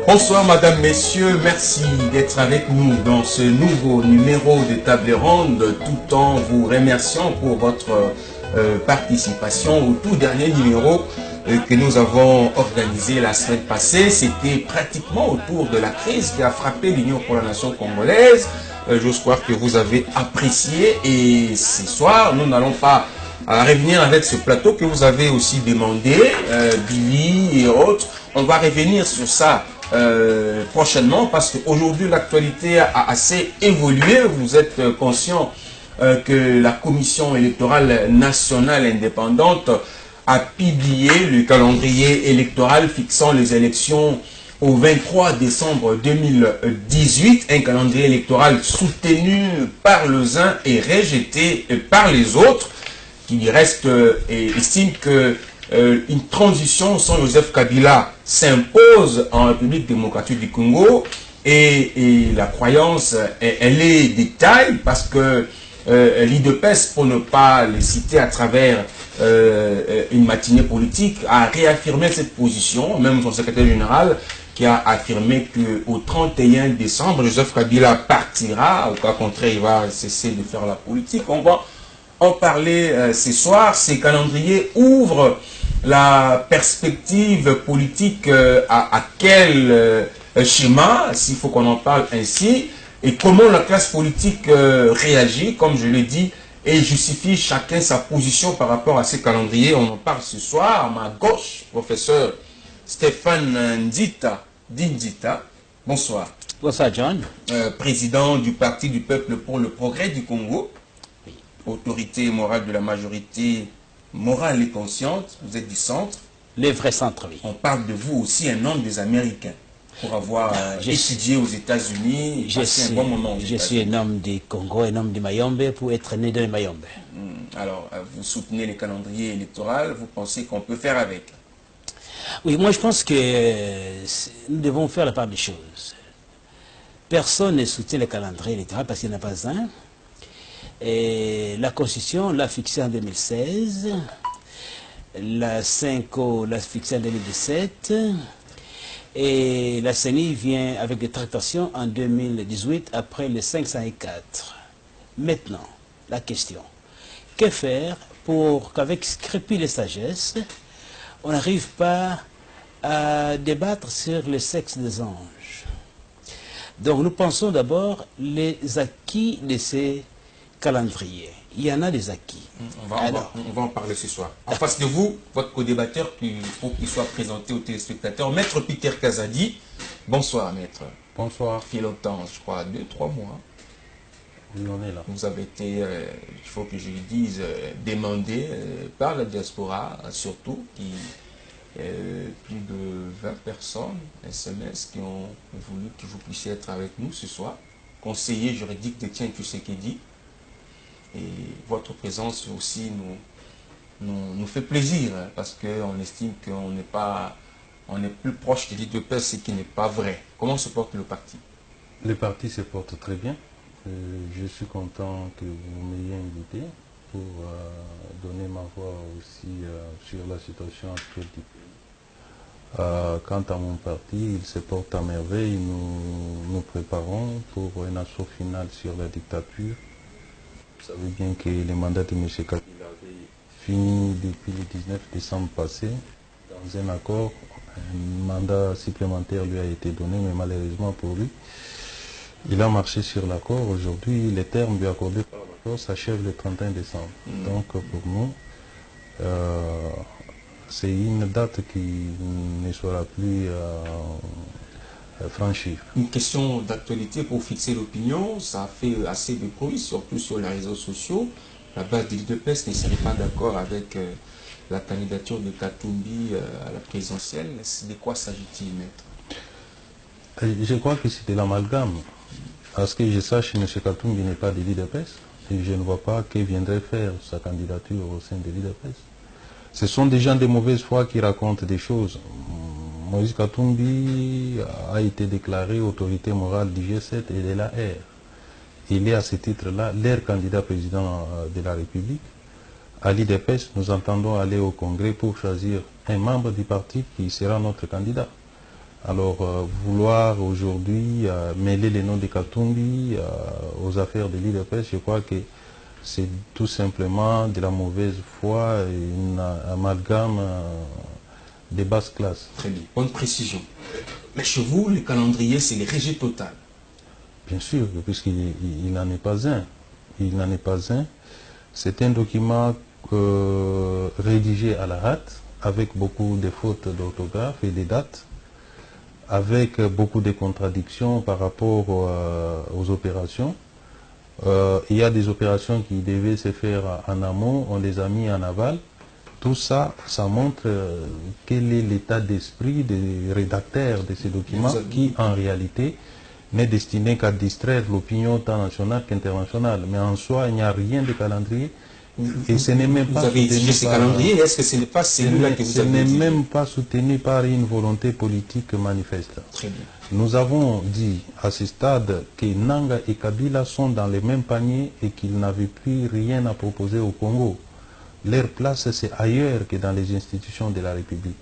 Bonsoir Madame, Messieurs, merci d'être avec nous dans ce nouveau numéro de Table Ronde, tout en vous remerciant pour votre participation au tout dernier numéro que nous avons organisé la semaine passée. C'était pratiquement autour de la crise qui a frappé l'Union pour la nation congolaise. J'ose croire que vous avez apprécié et ce soir, nous n'allons pas revenir avec ce plateau que vous avez aussi demandé, Billy et autres. On va revenir sur ça prochainement parce qu'aujourd'hui l'actualité a assez évolué. Vous êtes conscient que la Commission électorale nationale indépendante a publié le calendrier électoral fixant les élections au 23 décembre 2018, un calendrier électoral soutenu par les uns et rejeté par les autres, qui reste et estime que une transition sans Joseph Kabila s'impose en République démocratique du Congo et la croyance, elle est détail parce que l'IDPES, pour ne pas le citer à travers une matinée politique, a réaffirmé cette position, même son secrétaire général qui a affirmé qu'au 31 décembre, Joseph Kabila partira, au cas contraire, il va cesser de faire la politique. On va en parler ce soir. Ces calendriers ouvrent la perspective politique à quel schéma, s'il faut qu'on en parle ainsi, et comment la classe politique réagit, comme je l'ai dit, et justifie chacun sa position par rapport à ces calendriers. On en parle ce soir. À ma gauche, professeur Stéphane Ndita. Bonsoir. Bonsoir, John. Président du Parti du Peuple pour le Progrès du Congo. Oui. Autorité morale de la majorité morale et consciente. Vous êtes du centre. Le vrai centre, oui. On parle de vous aussi, un homme des Américains. Pour avoir étudié aux États-Unis, passé un bon moment. Je suis un homme du Congo, un homme de Mayombe, pour être né dans le Mayombe. Alors, vous soutenez les calendriers électoraux, vous pensez qu'on peut faire avec? Oui, moi je pense que nous devons faire la part des choses. Personne ne soutient le calendrier électoral parce qu'il n'y en a pas un. Et la Constitution l'a fixé en 2016, la 5O l'a fixé en 2017, et la CENI vient avec des tractations en 2018 après le 504. Maintenant, la question, que faire pour qu'avec scrupule et sagesse, on n'arrive pas à débattre sur le sexe des anges? Donc nous pensons d'abord les acquis de ces calendriers. Il y en a des acquis. On va en parler ce soir. En face de vous, votre co-débatteur, pour qu'il soit présenté aux téléspectateurs, Maître Peter Kazadi. Bonsoir, Maître. Bonsoir. Il fait longtemps, je crois, 2-3 mois. Oui, on est là. Vous avez été, il faut que je le dise, demandé par la diaspora, surtout, plus de 20 personnes, SMS, qui ont voulu que vous puissiez être avec nous ce soir. Conseiller juridique d'Étienne Tshisekedi. Et votre présence aussi nous fait plaisir, hein, parce qu'on estime qu'on n'est pas, on est plus proche de l'IDPES, ce qui n'est pas vrai. Comment se porte le parti? Le parti se porte très bien. Je suis content que vous m'ayez invité pour donner ma voix aussi sur la situation actuelle du pays. Quant à mon parti, il se porte à merveille. Nous nous préparons pour un assaut final sur la dictature. Vous savez bien que le mandat de M. Kabila avait fini depuis le 19 décembre passé. Dans un accord, un mandat supplémentaire lui a été donné, mais malheureusement pour lui, il a marché sur l'accord. Aujourd'hui, les termes lui accordés par l'accord s'achèvent le 31 décembre. Donc pour nous, c'est une date qui ne sera plus franchie. Une question d'actualité pour fixer l'opinion, ça a fait assez de bruit, surtout sur les réseaux sociaux. La base de l'IDPES ne serait pas d'accord avec la candidature de Katumbi à la présidentielle. De quoi s'agit-il, Maître? Je crois que c'est de l'amalgame. À ce que je sache, M. Katumbi n'est pas de l'IDPES et je ne vois pas que viendrait faire sa candidature au sein de l'IDPES. Ce sont des gens de mauvaise foi qui racontent des choses. Moïse Katumbi a été déclaré autorité morale du G7 et de l'AR. Il est à ce titre-là leur candidat président de la République. À l'IDPES, nous entendons aller au Congrès pour choisir un membre du parti qui sera notre candidat. Alors, vouloir aujourd'hui mêler les noms de Katumbi aux affaires de l'IDPS, je crois que c'est tout simplement de la mauvaise foi et une amalgame de basse classe. Très bien, bonne précision. Mais chez vous, le calendrier, c'est le rejet total. Bien sûr, puisqu'il n'en est pas un. Il n'en est pas un. C'est un document rédigé à la hâte, avec beaucoup de fautes d'orthographe et de dates, avec beaucoup de contradictions par rapport aux opérations. Il y a des opérations qui devaient se faire en amont, on les a mis en aval. Tout ça, ça montre quel est l'état d'esprit des rédacteurs de ces documents qui, en réalité, n'est destiné qu'à distraire l'opinion tant nationale qu'internationale. Mais en soi, il n'y a rien de calendrier. Et ce n'est même pas vous avez exigé ces calendriers, est-ce que ce n'est pas celui-là que vous avez exigé? Ce n'est même pas soutenu par une volonté politique manifeste. Très bien. Nous avons dit à ce stade que Nanga et Kabila sont dans le même panier et qu'ils n'avaient plus rien à proposer au Congo. Leur place, c'est ailleurs que dans les institutions de la République.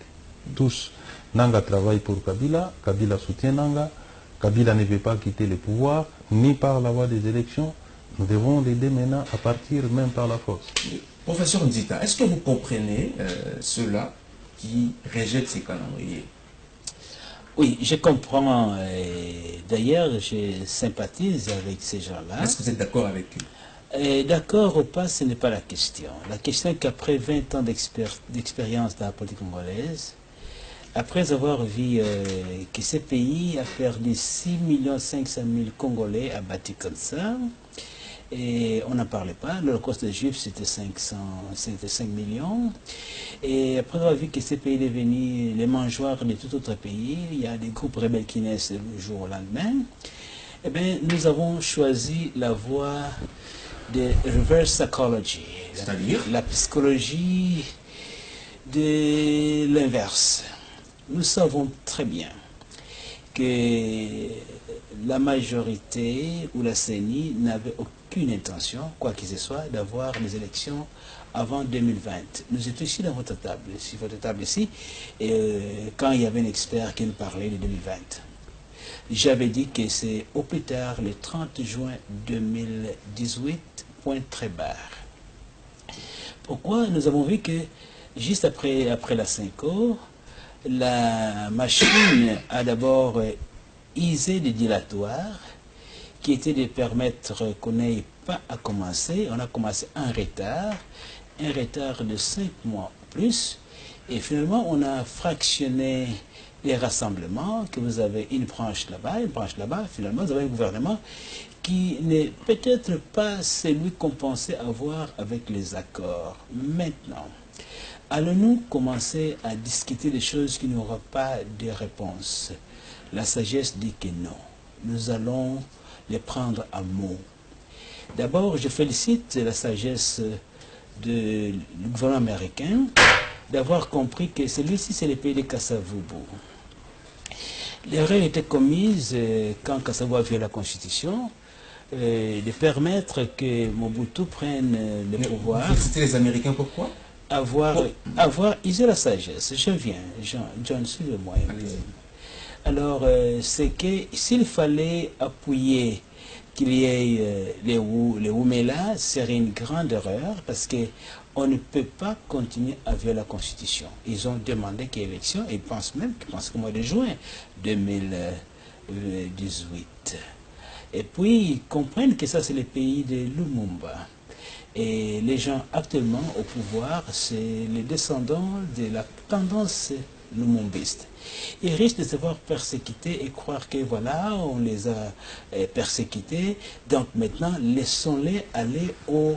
Tous. Nanga travaille pour Kabila, Kabila soutient Nanga, Kabila ne veut pas quitter le pouvoir, ni par la voie des élections. Nous devons l'aider maintenant à partir même par la force. Professeur Nzita, est-ce que vous comprenez ceux-là qui rejettent ces calendriers? Oui, je comprends. D'ailleurs, je sympathise avec ces gens-là. Est-ce que vous êtes d'accord avec eux? D'accord ou pas, ce n'est pas la question. La question est qu'après 20 ans d'expérience dans la politique congolaise, après avoir vu que ce pays a perdu 6 500 000 Congolais abattus comme ça, et on n'en parlait pas, l'Holocauste des Juifs c'était 5 millions, et après avoir vu que ce pays est devenu les mangeoires de tout autre pays, il y a des groupes rebelles qui naissent le jour au lendemain, eh bien, nous avons choisi la voie de reverse psychology, c'est-à-dire la psychologie de l'inverse. Nous savons très bien que la majorité ou la CENI n'avait aucune intention, quoi qu'il ce soit, d'avoir des élections avant 2020. Nous étions ici dans votre table ici, et quand il y avait un expert qui nous parlait de 2020. J'avais dit que c'est au plus tard le 30 juin 2018, point très barre. Pourquoi? Nous avons vu que juste après la 5 la machine a d'abord usé des dilatoires qui étaient de permettre qu'on n'ait pas à commencer. On a commencé un retard de 5 mois plus, et finalement on a fractionné les rassemblements, que vous avez une branche là-bas, finalement vous avez un gouvernement qui n'est peut-être pas celui qu'on pensait avoir avec les accords. Maintenant, allons-nous commencer à discuter des choses qui n'auront pas de réponse? La sagesse dit que non. Nous allons les prendre à mot. D'abord, je félicite la sagesse du gouvernement américain d'avoir compris que celui-ci, c'est le pays de Kasavubu. L'erreur était commise quand Kasavubu a violé la Constitution, de permettre que Mobutu prenne le pouvoir. C'était les Américains, pourquoi? Avoir usé la sagesse. Je viens, John, suivez-moi un peu. Alors, c'est que s'il fallait appuyer qu'il y ait les Oumela, serait une grande erreur parce qu'on ne peut pas continuer à violer la Constitution. Ils ont demandé qu'il y ait élection et ils pensent qu'au mois de juin 2018. Et puis, ils comprennent que ça, c'est le pays de Lumumba. Et les gens actuellement au pouvoir, c'est les descendants de la tendance lumumbiste. Ils risquent de se voir persécutés et croire que voilà, on les a persécutés. Donc maintenant, laissons-les aller au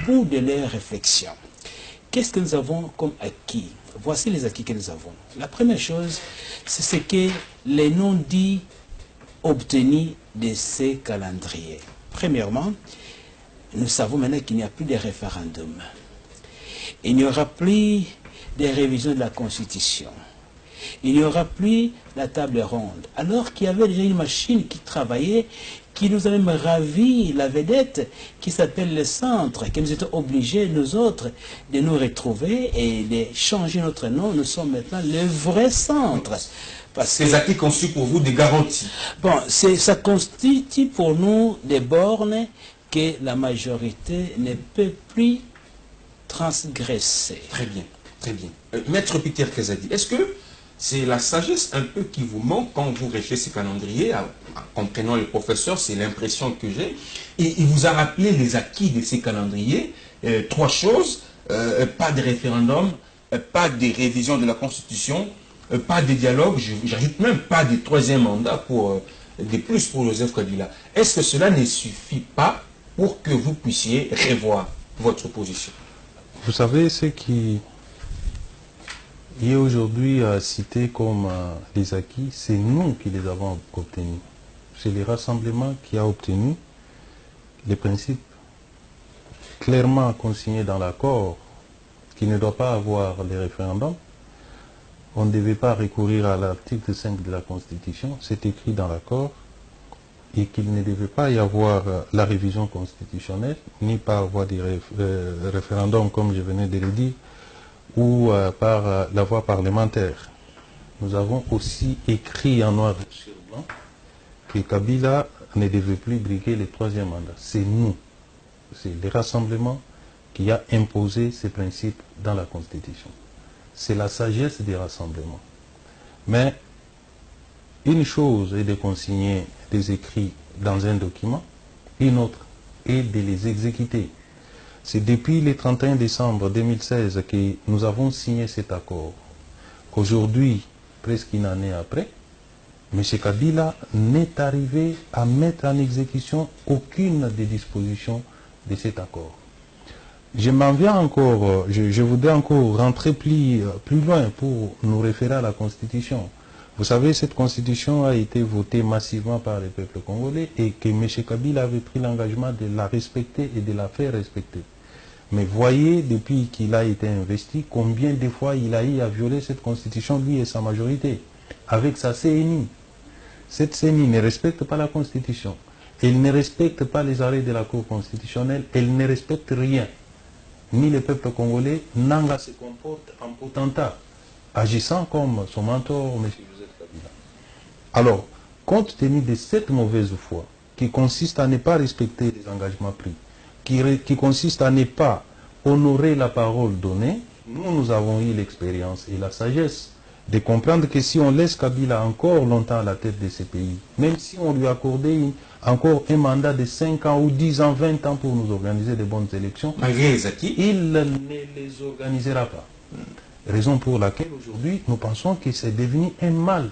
bout de leurs réflexions. Qu'est-ce que nous avons comme acquis? Voici les acquis que nous avons. La première chose, c'est ce que les non-dits obtenus de ces calendriers. Premièrement, nous savons maintenant qu'il n'y a plus de référendum. Il n'y aura plus de révisions de la Constitution. Il n'y aura plus la table ronde. Alors qu'il y avait déjà une machine qui travaillait, qui nous a même ravi la vedette, qui s'appelle le centre, que nous étions obligés, nous autres, de nous retrouver et de changer notre nom. Nous sommes maintenant le vrai centre. Ces acquis conçus pour vous des garanties. Bon, ça constitue pour nous des bornes que la majorité ne peut plus transgresser. Très bien, très bien. Maître Peter Kazadi, est-ce que c'est la sagesse un peu qui vous manque quand vous réfléchissez ces calendriers, en comprenant le professeur, c'est l'impression que j'ai. Et il vous a rappelé les acquis de ces calendriers, trois choses, pas de référendum, pas de révision de la Constitution, pas de dialogue, j'ajoute même pas de troisième mandat pour, de plus pour Joseph Kabila. Est-ce que cela ne suffit pas pour que vous puissiez revoir votre position? Vous savez, ce qui est aujourd'hui cité comme les acquis, c'est nous qui les avons obtenus. C'est le rassemblement qui a obtenu les principes clairement consignés dans l'accord, qui ne doit pas avoir les référendums. On ne devait pas recourir à l'article 5 de la Constitution, c'est écrit dans l'accord, et qu'il ne devait pas y avoir la révision constitutionnelle, ni par voie de référendum, comme je venais de le dire, ou par la voie parlementaire. Nous avons aussi écrit en noir sur blanc que Kabila ne devait plus briguer le troisième mandat. C'est nous, c'est le rassemblement qui a imposé ces principes dans la Constitution. C'est la sagesse des rassemblements. Mais une chose est de consigner des écrits dans un document, une autre est de les exécuter. C'est depuis le 31 décembre 2016 que nous avons signé cet accord. Aujourd'hui, presque une année après, M. Kabila n'est arrivé à mettre en exécution aucune des dispositions de cet accord. Je m'en viens encore, je voudrais encore rentrer plus loin pour nous référer à la Constitution. Vous savez, cette Constitution a été votée massivement par le peuple congolais et que M. Kabila avait pris l'engagement de la respecter et de la faire respecter. Mais voyez, depuis qu'il a été investi, combien de fois il a eu à violer cette Constitution, lui et sa majorité, avec sa CNI. Cette CNI ne respecte pas la Constitution. Elle ne respecte pas les arrêts de la Cour constitutionnelle. Elle ne respecte rien. Ni le peuple congolais, Nanga se comporte en potentat, agissant comme son mentor, M. Joseph Kabila. Alors, compte tenu de cette mauvaise foi, qui consiste à ne pas respecter les engagements pris, qui consiste à ne pas honorer la parole donnée, nous avons eu l'expérience et la sagesse de comprendre que si on laisse Kabila encore longtemps à la tête de ce pays, même si on lui accordait encore un mandat de 5 ans ou 10 ans, 20 ans pour nous organiser de bonnes élections, il ne les organisera pas. Raison pour laquelle aujourd'hui nous pensons que c'est devenu un mal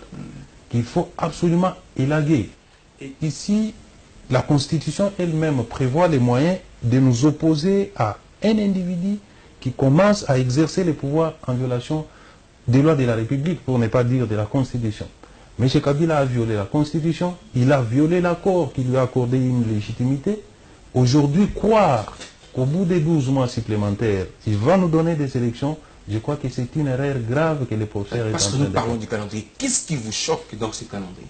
qu'il faut absolument élaguer. Et ici, la Constitution elle-même prévoit les moyens de nous opposer à un individu qui commence à exercer les pouvoirs en violation des lois de la République, pour ne pas dire de la Constitution. M. Kabila a violé la Constitution, il a violé l'accord qui lui a accordé une légitimité. Aujourd'hui, croire qu'au bout des 12 mois supplémentaires, il va nous donner des élections, je crois que c'est une erreur grave que les professeurs est en train de faire. Parce que nous parlons du calendrier, qu'est-ce qui vous choque dans ce calendrier?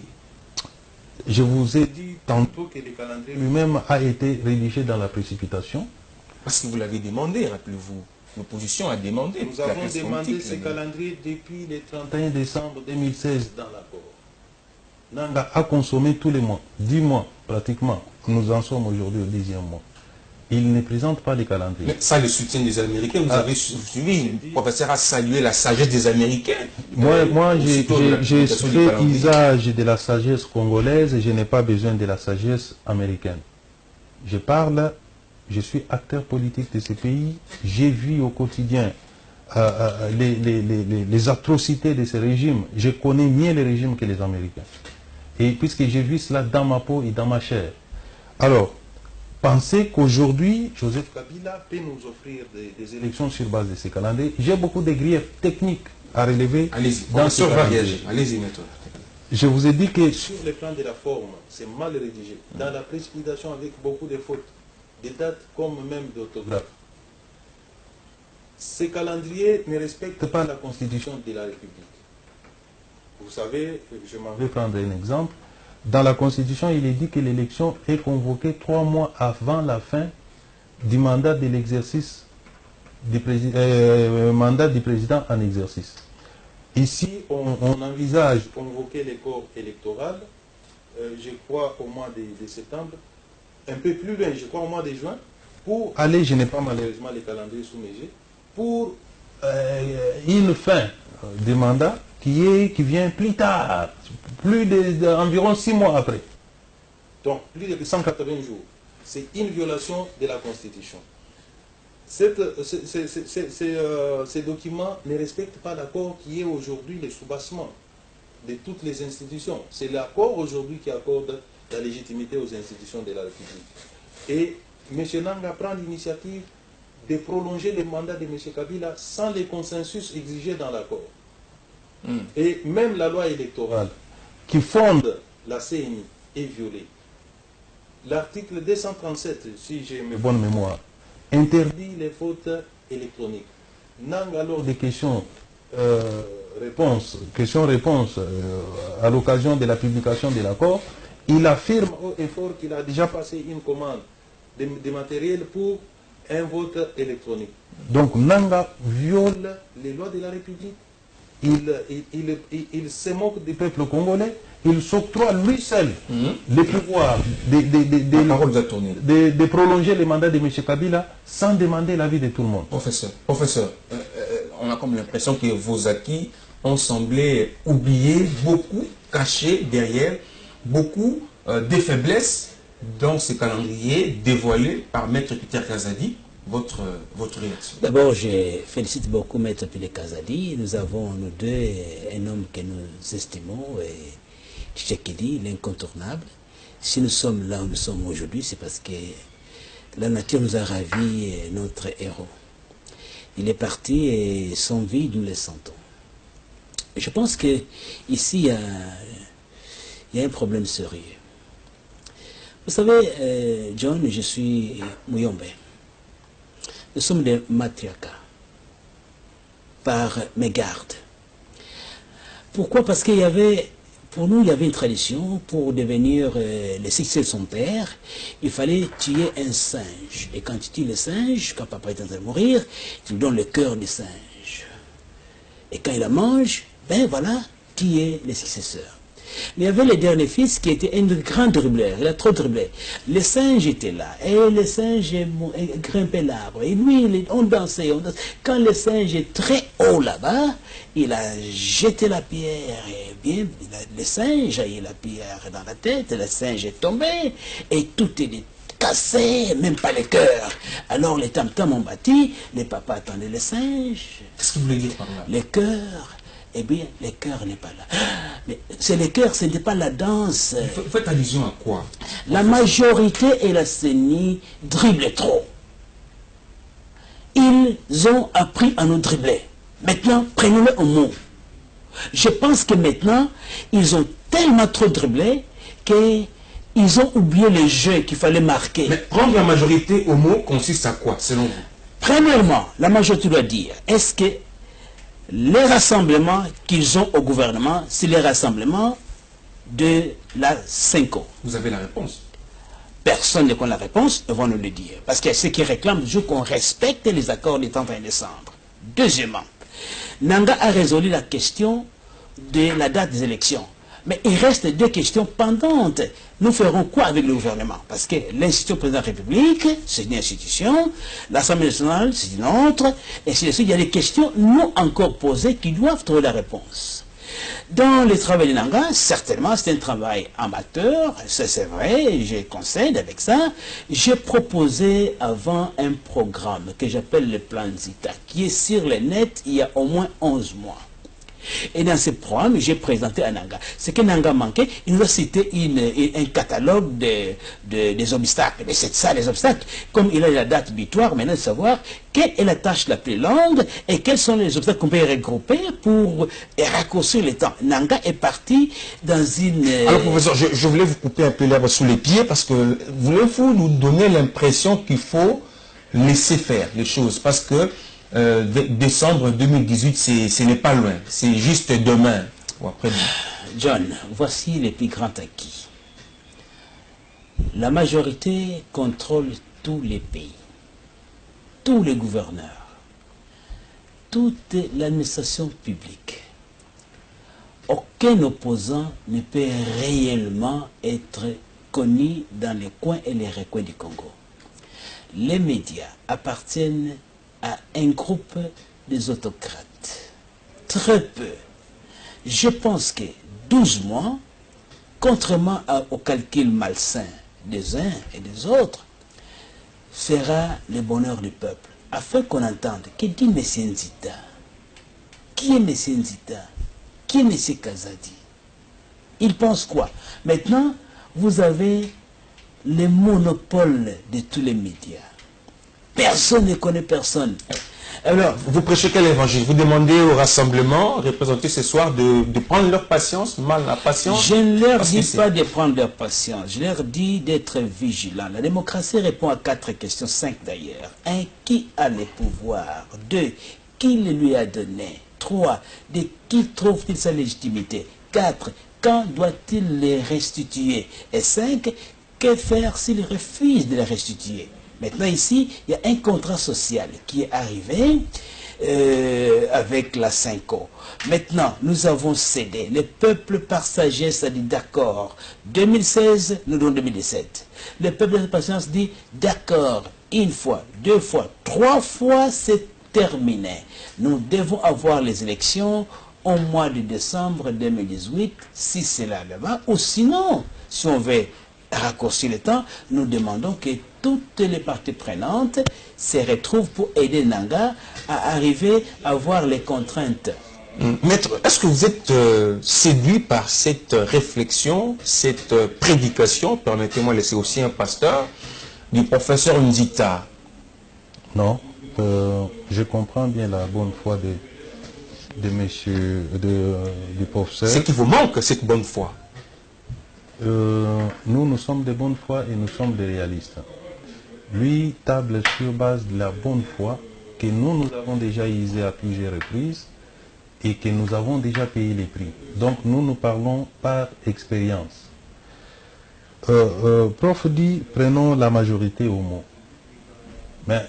Je vous ai dit tantôt que le calendrier lui-même a été rédigé dans la précipitation. Parce que vous l'avez demandé, rappelez-vous. L'opposition a demandé. Nous avons demandé ce calendrier depuis le 31 décembre 2016 dans l'accord. Nanga a consommé tous les mois, 10 mois pratiquement. Nous en sommes aujourd'hui au 10e mois. Il ne présente pas les calendriers. Mais ça, le soutien des Américains, vous avez suivi, le professeur a salué la sagesse des Américains. Moi j'ai fait usage de la sagesse congolaise et je n'ai pas besoin de la sagesse américaine. Je suis acteur politique de ce pays, j'ai vu au quotidien les atrocités de ces régimes. Je connais mieux les régimes que les Américains. Et puisque j'ai vu cela dans ma peau et dans ma chair. Alors, pensez qu'aujourd'hui, Joseph Kabila peut nous offrir des élections sur base de ces calendriers. J'ai beaucoup de griefs techniques à relever. Allez-y, dans ce calendrier. Allez-y, maintenant. Je vous ai dit que sur le plan de la forme, c'est mal rédigé. Dans la précipitation, avec beaucoup de fautes, des dates comme même d'orthographe. Ces calendriers ne respectent pas la Constitution de la République. Vous savez, je m'en vais prendre un exemple. Dans la Constitution, il est dit que l'élection est convoquée 3 mois avant la fin du mandat de l'exercice du mandat du président en exercice. Ici, on envisage convoquer les corps électoraux, je crois au mois de septembre, un peu plus loin, je crois au mois de juin, pour aller, je n'ai pas malheureusement les calendriers sous mes yeux, pour une fin de mandat qui vient plus tard, environ 6 mois après. Donc, plus de 180 jours. C'est une violation de la Constitution. Ces documents ne respectent pas l'accord qui est aujourd'hui le soubassement de toutes les institutions. C'est l'accord aujourd'hui qui accorde la légitimité aux institutions de la République. Et M. Nanga prend l'initiative de prolonger le mandat de M. Kabila sans le consensus exigé dans l'accord. Et même la loi électorale qui fonde la CNI est violée. L'article 237, si j'ai mes bonnes mémoires, interdit les fautes électroniques. Nanga, lors des questions-réponses à l'occasion de la publication de l'accord, il affirme haut et fort qu'il a déjà passé une commande de matériel pour un vote électronique. Donc Nanga viole les lois de la République. Il se moque du peuple congolais. Il s'octroie lui seul le pouvoir de prolonger le mandat de M. Kabila sans demander l'avis de tout le monde. Professeur, on a comme l'impression que vos acquis ont semblé oubliés, beaucoup cachés derrière, beaucoup des faiblesses dans ce calendrier dévoilé par Maître Peter Kazadi. Votre réaction? D'abord, je félicite beaucoup Maître Peter Kazadi. Nous avons, nous deux, un homme que nous estimons, Tshisekedi, l'incontournable. Si nous sommes là où nous sommes aujourd'hui, c'est parce que la nature nous a ravi notre héros. Il est parti et son vide, nous le sentons. Je pense que ici il y a un problème sérieux. Vous savez, John, je suis Muyombe. Nous sommes des matriarcats par mégarde. Pourquoi? Parce qu'il y avait, pour nous, il y avait une tradition. Pour devenir le succès de son père, il fallait tuer un singe. Et quand tu tues le singe, quand papa est en train de mourir, tu lui donnes le cœur du singe. Et quand il la mange, ben voilà, qui est le successeur. Mais il y avait le dernier fils qui était un grand dribbleur, il a trop dribblé. Le singe était là, et le singe grimpait l'arbre, et lui, on dansait, on dansait. Quand le singe est très haut là-bas, il a jeté la pierre, et bien, le singe a eu la pierre dans la tête, le singe est tombé, et tout est cassé, même pas le cœur. Alors les tam-tams ont bâti, les papas attendaient le singe. Qu'est-ce que vous voulez dire par là? Le cœur. Eh bien, le cœur n'est pas là. Mais c'est le cœur, ce n'est pas la danse. Vous faites allusion à quoi? La majorité et la CENI dribblent trop. Ils ont appris à nous dribbler. Maintenant, prenez-le au mot. Je pense que maintenant, ils ont tellement trop dribblé qu'ils ont oublié le jeu qu'il fallait marquer. Mais prendre la majorité au mot consiste à quoi, selon vous? Premièrement, la majorité doit dire, est-ce que les rassemblements qu'ils ont au gouvernement, c'est les rassemblements de la 5 ans. Vous avez la réponse. Personne ne connaît la réponse, ils vont nous le dire. Parce qu'il y a ceux qui réclament toujours qu'on respecte les accords du 31 décembre. Deuxièmement, Nanga a résolu la question de la date des élections. Mais il reste deux questions pendantes. Nous ferons quoi avec le gouvernement? Parce que l'institution président de la République, c'est une institution, l'Assemblée nationale, c'est une autre, et il y a des questions non encore posées qui doivent trouver la réponse. Dans le travail de Nanga, certainement, c'est un travail amateur, ça c'est vrai, je concède avec ça. J'ai proposé avant un programme que j'appelle le plan Zita, qui est sur le net il y a au moins 11 mois. Et dans ce programme, j'ai présenté à Nanga. Ce que Nanga manquait, il nous a cité un catalogue des obstacles. Mais c'est ça, les obstacles. Comme il a la date butoir, maintenant de savoir quelle est la tâche la plus longue et quels sont les obstacles qu'on peut regrouper pour raccourcir le temps. Nanga est parti dans une... Alors, professeur, je voulais vous couper un peu l'herbe sous les pieds parce que voulez-vous nous donner l'impression qu'il faut laisser faire les choses? Parce que décembre 2018, ce n'est pas loin, c'est juste demain. ou après lui? John, voici les plus grands acquis. La majorité contrôle tous les pays, tous les gouverneurs, toute l'administration publique. Aucun opposant ne peut réellement être connu dans les coins et les recoins du Congo. Les médias appartiennent à un groupe des autocrates. Très peu. Je pense que 12 mois, contrairement au calcul malsain des uns et des autres, fera le bonheur du peuple. Afin qu'on entende, que dit M. Nzita? Qui est M. Nzita? Qui est M. Kazadi? Il pense quoi? Maintenant, vous avez le monopole de tous les médias. Personne ne connaît personne. Alors, vous prêchez quel évangile? Vous demandez au rassemblement représenté ce soir de prendre leur patience, mal la patience? Je ne leur dis pas de prendre leur patience, je leur dis d'être vigilants. La démocratie répond à 4 questions, 5 d'ailleurs. 1. Qui a le pouvoir? 2. Qui le lui a donné? 3. De qui trouve-t-il sa légitimité? 4. Quand doit-il les restituer? Et 5. Que faire s'il refuse de les restituer? Maintenant ici, il y a un contrat social qui est arrivé avec la Cinco. Maintenant, nous avons cédé. Le peuple par sagesse a dit d'accord. 2016, nous donnons 2017. Le peuple de patience dit d'accord. Une fois, 2 fois, 3 fois, c'est terminé. Nous devons avoir les élections au mois de décembre 2018, si c'est là-bas, ou sinon, si on veut raccourcir le temps, nous demandons que toutes les parties prenantes se retrouvent pour aider Nanga à arriver à voir les contraintes. Maître, est-ce que vous êtes séduit par cette réflexion, cette prédication, permettez-moi de laisser aussi un pasteur, du professeur Nzita? Non, je comprends bien la bonne foi du professeur. C'est qu'il vous manque cette bonne foi. Nous sommes de bonne foi et nous sommes des réalistes. Lui table sur base de la bonne foi que nous avons déjà usé à plusieurs reprises et que nous avons déjà payé les prix. Donc nous parlons par expérience. Prof dit, prenons la majorité au mot. Mais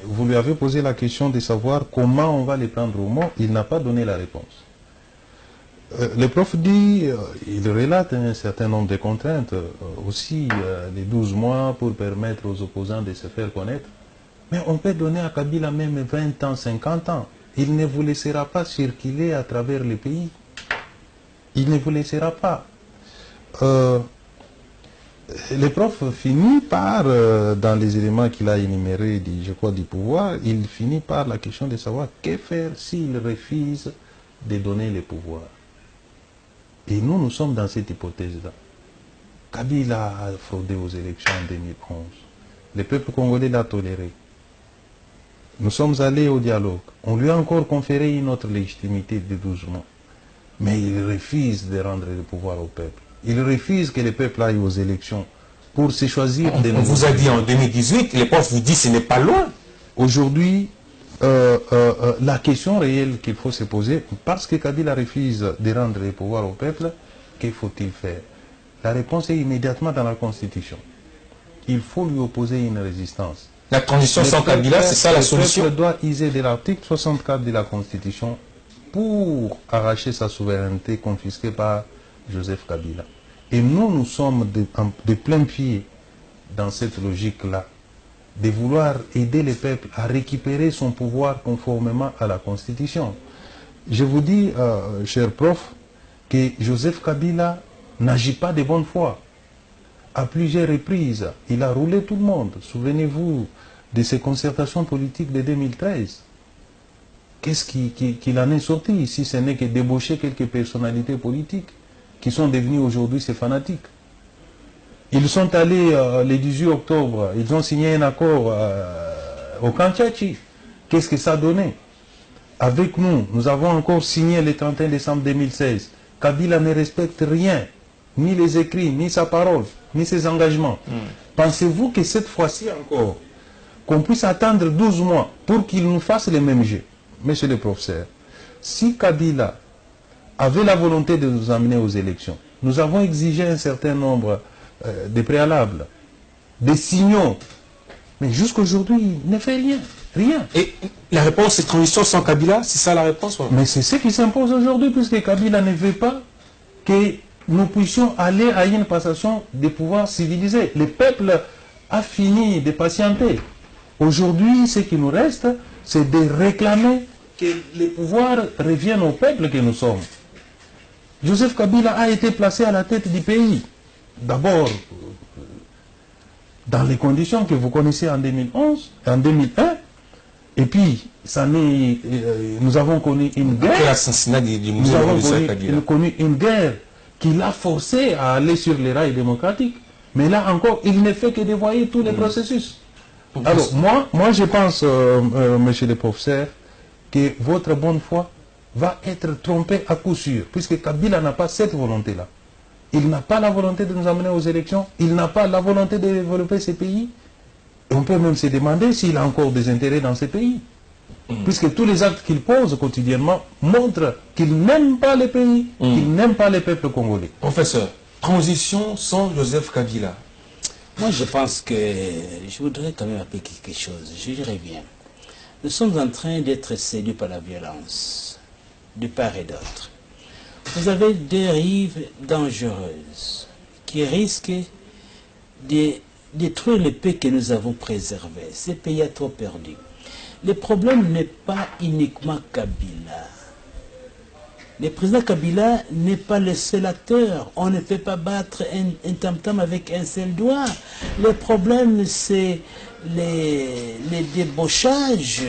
vous lui avez posé la question de savoir comment on va les prendre au mot, il n'a pas donné la réponse. Le prof dit, il relate un certain nombre de contraintes, aussi les 12 mois pour permettre aux opposants de se faire connaître. Mais on peut donner à Kabila même 20 ans, 50 ans. Il ne vous laissera pas circuler à travers le pays. Il ne vous laissera pas. Le prof finit par, dans les éléments qu'il a énumérés, je crois, du pouvoir, il finit par la question de savoir que faire s'il refuse de donner le pouvoir. Et nous sommes dans cette hypothèse-là. Kabila a fraudé aux élections en 2011. Le peuple congolais l'a toléré. Nous sommes allés au dialogue. On lui a encore conféré une autre légitimité de 12 mois. Mais il refuse de rendre le pouvoir au peuple. Il refuse que le peuple aille aux élections pour se choisir des nouveaux. On vous a dit en 2018, les profs vous disent que ce n'est pas loin. Aujourd'hui, la question réelle qu'il faut se poser, parce que Kabila refuse de rendre le pouvoir au peuple, que faut-il faire? La réponse est immédiatement dans la Constitution. Il faut lui opposer une résistance. La transition sans Kabila, c'est ça la solution? Le peuple doit user de l'article 64 de la Constitution pour arracher sa souveraineté confisquée par Joseph Kabila. Et nous sommes de plein pied dans cette logique-là, de vouloir aider le peuple à récupérer son pouvoir conformément à la Constitution. Je vous dis, cher prof, que Joseph Kabila n'agit pas de bonne foi. À plusieurs reprises, il a roulé tout le monde. Souvenez-vous de ces concertations politiques de 2013. Qu'est-ce qu'il en est sorti si ce n'est que débaucher quelques personnalités politiques qui sont devenues aujourd'hui ces fanatiques? Ils sont allés le 18 octobre, ils ont signé un accord au Kanchachi. Qu'est-ce que ça a donné? Avec nous, nous avons encore signé le 31 décembre 2016. Kabila ne respecte rien, ni les écrits, ni sa parole, ni ses engagements. Pensez-vous que cette fois-ci encore, qu'on puisse attendre 12 mois pour qu'il nous fasse les mêmes jeux? Monsieur le professeur, si Kabila avait la volonté de nous amener aux élections. Nous avons exigé un certain nombre de préalables, des signaux. Mais jusqu'aujourd'hui, il ne fait rien. Rien. Et la réponse, c'est transition sans Kabila? C'est ça la réponse? Mais c'est ce qui s'impose aujourd'hui, puisque Kabila ne veut pas que nous puissions aller à une passation des pouvoirs civilisés. Le peuple a fini de patienter. Aujourd'hui, ce qui nous reste, c'est de réclamer que les pouvoirs reviennent au peuple que nous sommes. Joseph Kabila a été placé à la tête du pays. D'abord, dans les conditions que vous connaissez en 2011, en 2001, et puis nous avons connu une guerre. Nous avons connu une guerre qui l'a forcé à aller sur les rails démocratiques. Mais là encore, il ne fait que dévoyer tous les processus. Alors, moi je pense, monsieur le professeur, que votre bonne foi va être trompée à coup sûr, puisque Kabila n'a pas cette volonté-là. Il n'a pas la volonté de nous amener aux élections, il n'a pas la volonté de développer ces pays. Et on peut même se demander s'il a encore des intérêts dans ces pays. Puisque tous les actes qu'il pose quotidiennement montrent qu'il n'aime pas les pays, qu'il n'aime pas les peuples congolais. Professeur, transition sans Joseph Kabila. Moi, je pense que je voudrais quand même appeler quelque chose. Je reviens. Nous sommes en train d'être séduits par la violence, de part et d'autre. Vous avez des rives dangereuses qui risquent de détruire les paix que nous avons préservés. Ces pays a trop perdu. Le problème n'est pas uniquement Kabila. Le président Kabila n'est pas le seul acteur. On ne peut pas battre un tam-tam avec un seul doigt. Le problème, c'est les débauchages,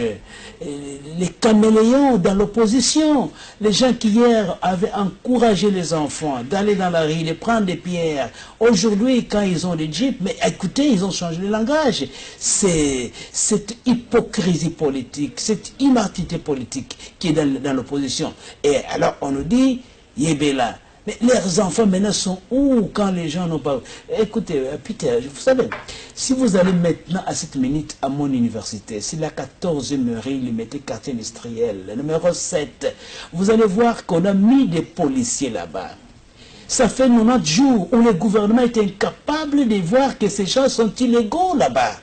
les caméléons dans l'opposition. Les gens qui hier avaient encouragé les enfants d'aller dans la rue, de prendre des pierres. Aujourd'hui, quand ils ont des jeeps, mais écoutez, ils ont changé le langage. C'est cette hypocrisie politique, cette immoralité politique qui est dans l'opposition. Et alors, on nous dit, Yébéla. Mais leurs enfants maintenant sont où quand les gens n'ont pas... Écoutez, Peter, vous savez, si vous allez maintenant à cette minute à mon université, c'est la 14e rue, le quartier industriel, le numéro 7, vous allez voir qu'on a mis des policiers là-bas. Ça fait 90 jours où le gouvernement est incapable de voir que ces gens sont illégaux là-bas.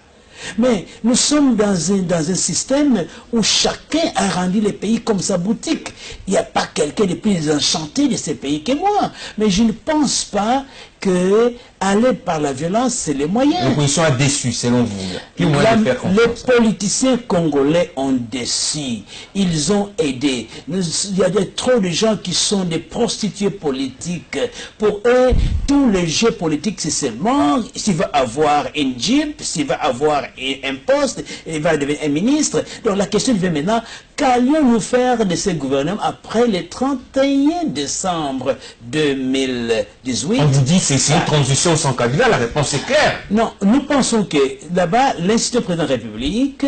Mais nous sommes dans un système où chacun a rendu les pays comme sa boutique. Il n'y a pas quelqu'un de plus enchanté de ces pays que moi. Mais je ne pense pas que aller par la violence, c'est le moyen. L'opposition a déçu, selon vous. Les politiciens congolais ont déçu. Ils ont aidé. Il y a trop de gens qui sont des prostituées politiques. Pour eux, tous les jeux politiques, c'est seulement s'il va avoir une jeep, s'il va avoir un poste, il va devenir un ministre. Donc la question devient maintenant, qu'allions-nous faire de ce gouvernement après le 31 décembre 2018? On vous dit c'est une transition sans Kabila, la réponse est claire. Non, nous pensons que là-bas, l'Institut président de la République,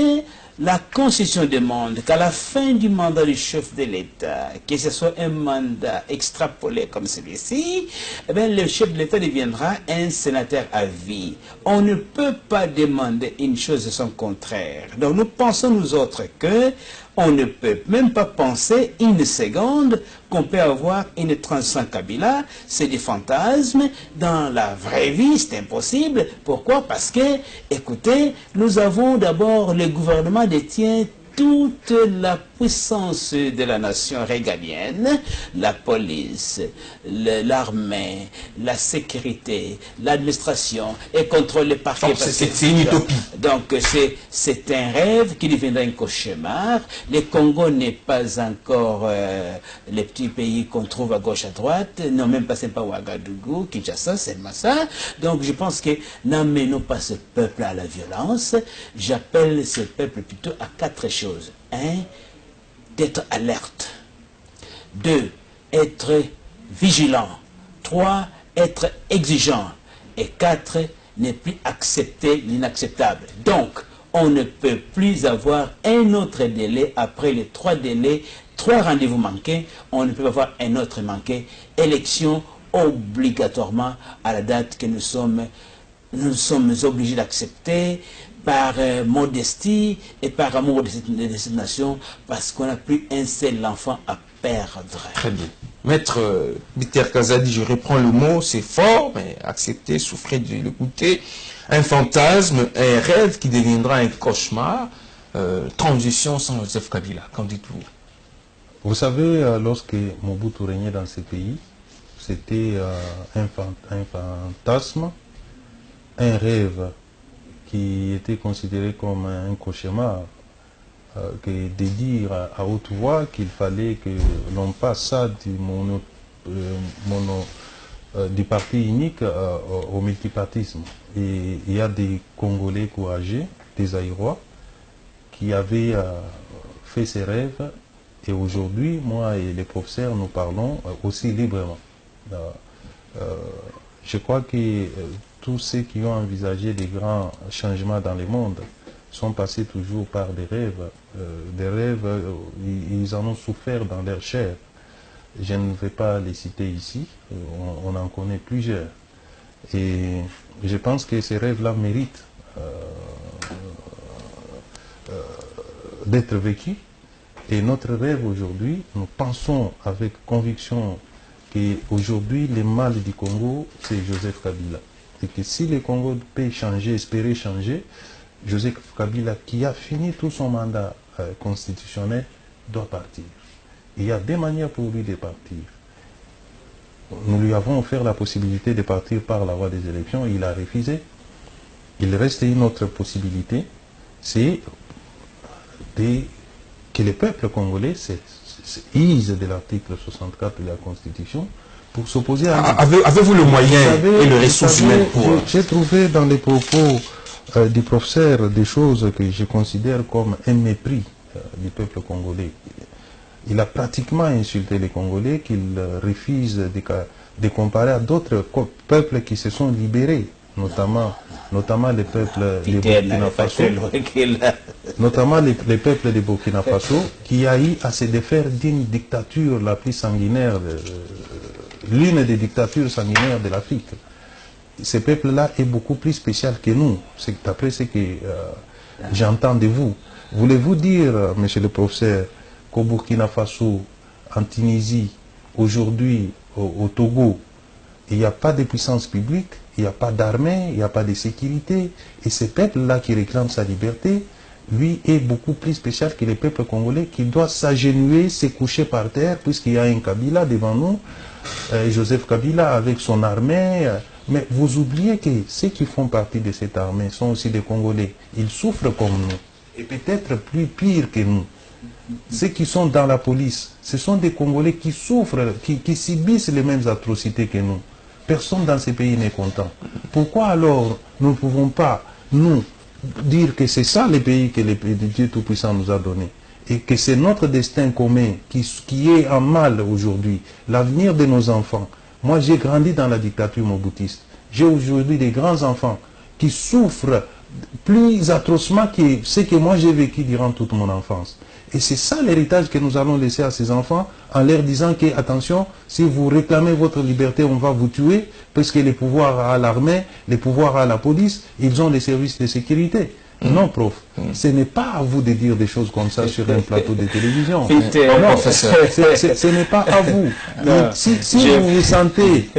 la Constitution demande qu'à la fin du mandat du chef de l'État, que ce soit un mandat extrapolé comme celui-ci, eh bien, le chef de l'État deviendra un sénateur à vie. On ne peut pas demander une chose de son contraire. Donc nous pensons, nous autres, que on ne peut même pas penser une seconde qu'on peut avoir une transition Kabila. C'est des fantasmes. Dans la vraie vie, c'est impossible. Pourquoi? Parce que, écoutez, nous avons d'abord, le gouvernement détient toute la puissance de la nation régalienne, la police, l'armée, la sécurité, l'administration, et contrôle les parquets. C'est une utopie. Donc c'est un rêve qui deviendra un cauchemar. Le Congo n'est pas encore les petits pays qu'on trouve à gauche, à droite, non même pas c'est pas Ouagadougou, Kinshasa, c'est ça. Donc je pense que n'amenons pas ce peuple à la violence. J'appelle ce peuple plutôt à 4 choses. 1, d'être alerte. 2, être vigilant. 3, être exigeant. Et 4, ne plus accepter l'inacceptable. Donc, on ne peut plus avoir un autre délai après les 3 délais, 3 rendez-vous manqués. On ne peut pas avoir un autre manqué. Élection obligatoirement à la date que nous sommes obligés d'accepter par modestie et par amour de cette nation, parce qu'on n'a plus un seul enfant à perdre. Très bien. Maître Peter Kazadi, je reprends le mot, c'est fort, mais accepter, souffrir de l'écouter. Un fantasme, un rêve qui deviendra un cauchemar. Transition sans Joseph Kabila, qu'en dites-vous? Vous savez, lorsque Mobutu régnait dans ces pays, c'était un fantasme, un rêve qui était considéré comme un cauchemar, que de dire à haute voix qu'il fallait que l'on passe ça du parti unique au multipartisme. Et il y a des Congolais courageux, des Aïrois, qui avaient fait ces rêves. Et aujourd'hui, moi et les professeurs, nous parlons aussi librement. Je crois que tous ceux qui ont envisagé des grands changements dans le monde sont passés toujours par des rêves. Ils en ont souffert dans leur chair. Je ne vais pas les citer ici, on en connaît plusieurs. Et je pense que ces rêves-là méritent d'être vécus. Et notre rêve aujourd'hui, nous pensons avec conviction qu'aujourd'hui, le mal du Congo, c'est Joseph Kabila. Et que si le Congo peut changer, espérer changer, Joseph Kabila, qui a fini tout son mandat constitutionnel, doit partir. Il y a des manières pour lui de partir. Nous lui avons offert la possibilité de partir par la voie des élections, il a refusé. Il reste une autre possibilité, c'est que le peuple congolais s'ise de l'article 64 de la Constitution pour s'opposer à... Avez-vous le moyen et le ressource humaine pour... J'ai trouvé dans les propos du professeur des choses que je considère comme un mépris du peuple congolais. Il a pratiquement insulté les Congolais qu'il refuse de comparer à d'autres peuples qui se sont libérés, notamment les peuples de Burkina Faso, notamment les peuples de Burkina Faso, qui a eu à se défaire d'une dictature la plus sanguinaire, l'une des dictatures sanguinaires de l'Afrique. Ce peuple-là est beaucoup plus spécial que nous. C'est d'après ce que j'entends de vous. Voulez-vous dire, monsieur le professeur, qu'au Burkina Faso, en Tunisie, aujourd'hui, au Togo, il n'y a pas de puissance publique, il n'y a pas d'armée, il n'y a pas de sécurité. Et ce peuple-là qui réclame sa liberté, lui est beaucoup plus spécial que le peuple congolais qui doit s'agenouiller, se coucher par terre, puisqu'il y a un Kabila devant nous, Joseph Kabila avec son armée. Mais vous oubliez que ceux qui font partie de cette armée sont aussi des Congolais. Ils souffrent comme nous, et peut-être plus pire que nous. Ceux qui sont dans la police, ce sont des Congolais qui souffrent, qui subissent les mêmes atrocités que nous. Personne dans ces pays n'est content. Pourquoi alors nous ne pouvons pas, nous, dire que c'est ça le pays que le Dieu Tout-Puissant nous a donné et que c'est notre destin commun qui est en mal aujourd'hui, l'avenir de nos enfants. Moi, j'ai grandi dans la dictature mobutiste. J'ai aujourd'hui des grands-enfants qui souffrent plus atrocement que ce que moi j'ai vécu durant toute mon enfance. Et c'est ça l'héritage que nous allons laisser à ces enfants en leur disant que, attention, si vous réclamez votre liberté, on va vous tuer, parce que les pouvoirs à l'armée, les pouvoirs à la police, ils ont les services de sécurité. Non, prof, ce n'est pas à vous de dire des choses comme ça sur un plateau de télévision. Non, ce n'est pas à vous. Si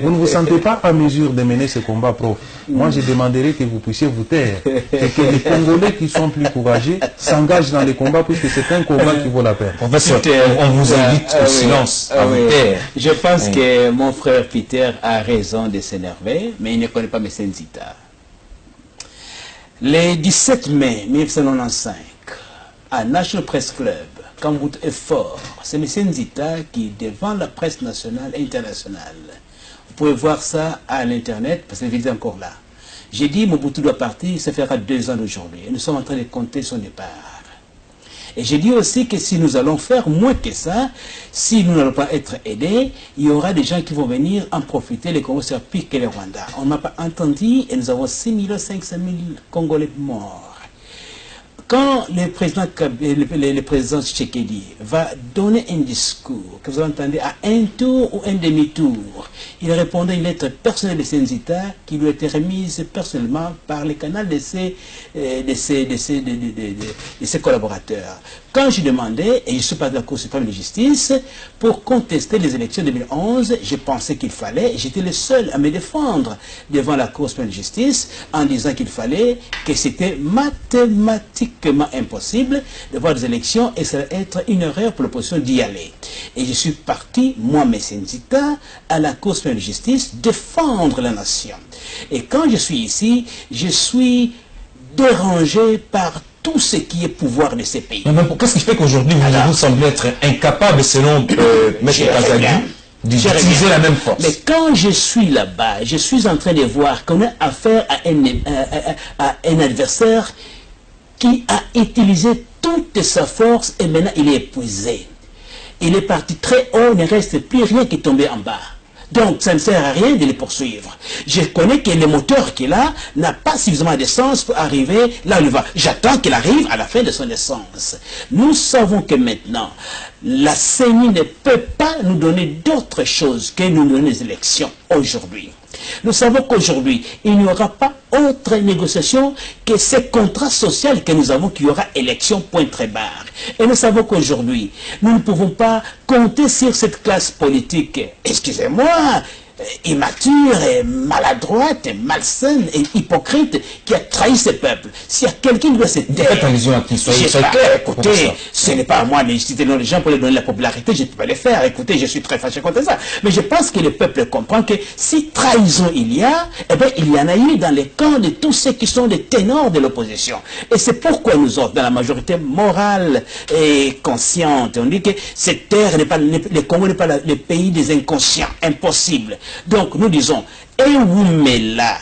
vous ne vous sentez pas à mesure de mener ce combat, prof, moi je demanderai que vous puissiez vous taire et que les Congolais qui sont plus courageux s'engagent dans les combats, puisque c'est un combat qui vaut la peine. Professeur, on vous invite au silence, à vous taire. Je pense que mon frère Peter a raison de s'énerver, mais il ne connaît pas mes Zita. Le 17 mai 1995, à National Press Club, Kambout est fort. C'est M. Nzita qui, devant la presse nationale et internationale, vous pouvez voir ça à l'internet, parce que la vidéo est encore là. J'ai dit, Mobutu doit partir, ça fera 2 ans d'aujourd'hui. Et nous sommes en train de compter son départ. Et j'ai dit aussi que si nous allons faire moins que ça, si nous n'allons pas être aidés, il y aura des gens qui vont venir en profiter. Les Congolais seront pire que les Rwandais. On ne m'a pas entendu et nous avons 6 500 000 Congolais morts. Quand le président Tshisekedi va donner un discours que vous entendez à un tour ou un demi-tour, Il répondait à une lettre personnelle de Senzita qui lui a été remise personnellement par le canal de ses collaborateurs. Quand je demandais, et je suis pas de la Cour suprême de justice, pour contester les élections de 2011, je pensais qu'il fallait, j'étais le seul à me défendre devant la Cour suprême de justice en disant qu'il fallait, que c'était mathématiquement impossible de voir des élections et ça allait être une erreur pour l'opposition d'y aller. Et je suis parti, moi, mes syndicats, à la Cour suprême de justice, défendre la nation. Et quand je suis ici, je suis dérangé par tout ce qui est pouvoir de ces pays. Qu'est-ce qui fait qu'aujourd'hui, vous semblez être incapable, selon M. Kazadi, d'utiliser la même force? Mais quand je suis là-bas, je suis en train de voir qu'on a affaire à un adversaire qui a utilisé toute sa force et maintenant il est épuisé. Il est parti très haut, il ne reste plus rien qui est tombé en bas. Donc, ça ne sert à rien de les poursuivre. Je connais que le moteur qu'il a n'a pas suffisamment d'essence pour arriver là où il va. J'attends qu'il arrive à la fin de son essence. Nous savons que maintenant, la CENI ne peut pas nous donner d'autre chose que nous donner les élections aujourd'hui. Nous savons qu'aujourd'hui, il n'y aura pas autre négociation que ces contrats sociaux que nous avons, qu'il y aura élection point très barre. Et nous savons qu'aujourd'hui, nous ne pouvons pas compter sur cette classe politique, excusez-moi, immature et maladroite et malsaine et hypocrite qui a trahi ce peuple. S'il y a quelqu'un qui doit se taire, écoutez, ce n'est pas à moi de citer les gens pour les donner la popularité, je ne peux pas le faire. Écoutez, je suis très fâché contre ça. Mais je pense que le peuple comprend que si trahison il y a, eh bien, il y en a eu dans les camps de tous ceux qui sont des ténors de l'opposition. Et c'est pourquoi nous autres, dans la majorité morale et consciente, on dit que cette terre n'est pas, le Congo n'est pas le pays des inconscients, impossible. Donc nous disons, Ewumela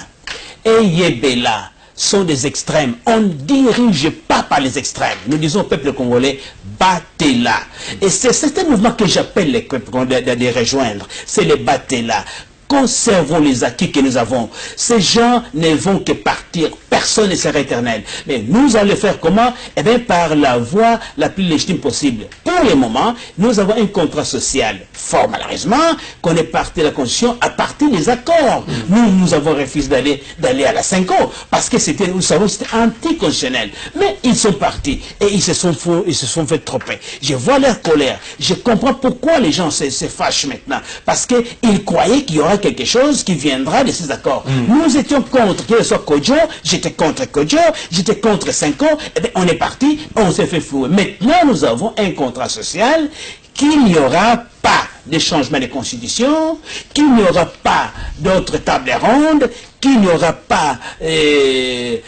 et Yebela sont des extrêmes. On ne dirige pas par les extrêmes. Nous disons au peuple congolais, battez-la. Et c'est un mouvement que j'appelle les peuples congolais de rejoindre. C'est les battez-la. Conservons les acquis que nous avons. Ces gens ne vont que partir. Personne ne sera éternel. Mais nous allons le faire comment? Eh bien, par la voie la plus légitime possible. Pour le moment, nous avons un contrat social. Fort malheureusement, qu'on est parti de la Constitution à partir des accords. Nous avons refusé d'aller à la 5 ans parce que c'était, nous savons, c'était anticonstitutionnel. Mais ils sont partis et ils se sont fait tromper. Je vois leur colère. Je comprends pourquoi les gens se fâchent maintenant. Parce qu'ils croyaient qu'il y aura quelque chose qui viendra de ces accords. Nous étions contre qu'il soit Kodjo, j'étais contre Kodjo, j'étais contre 5 ans, et bien on est parti, on s'est fait flouer. Maintenant nous avons un contrat social qu'il n'y aura pas de changement de constitution, qu'il n'y aura pas d'autres tables rondes, qu'il n'y aura pas de